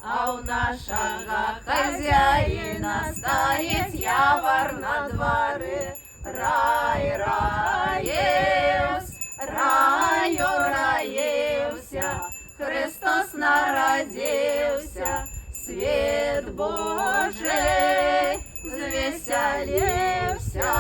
А у нашого хазяїна стоїть явор на дворі. Рай, раєвсь, раю раєвся, Христос народився, світ Божий звеселився.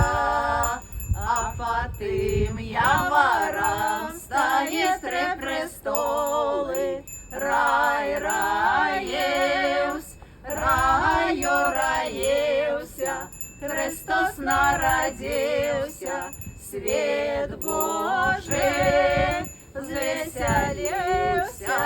А по тим яворам стоїть три престоли. Рай, раєвсь, раю раєвся, Христос народився, світ Божий звеселився.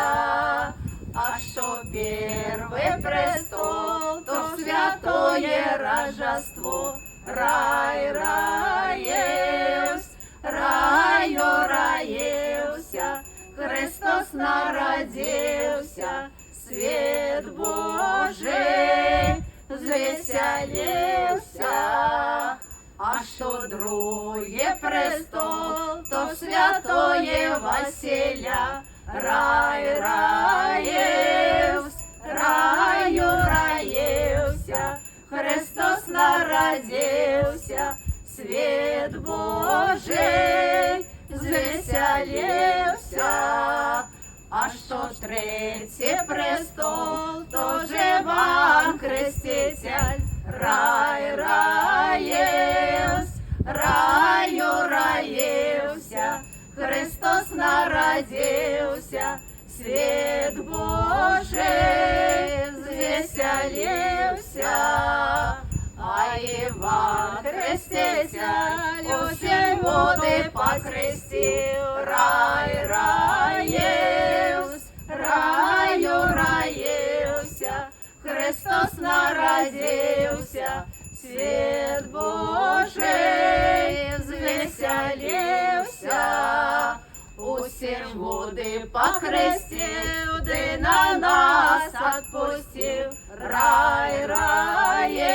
А що первый престол, то святое Рождество. Рай, раєвсь, раю раєвся, Христос народився, світ Божий звеселився. А що друге престол, то святое Василя. Рай, раєвсь, раю раєвся, Христос народився, світ Божий звеселився. А що третій престол, то же вам креститель. Рай, раєвсь, раю раєвся, Христос народився, світ Божий звеселився. А Іван Креститель усі води покрестив. Рай, раєвсь, раю раєвся, Христос народився, світ Божий звеселився. Усі води покрестив, де на нас отпустив. Рай, раєвсь,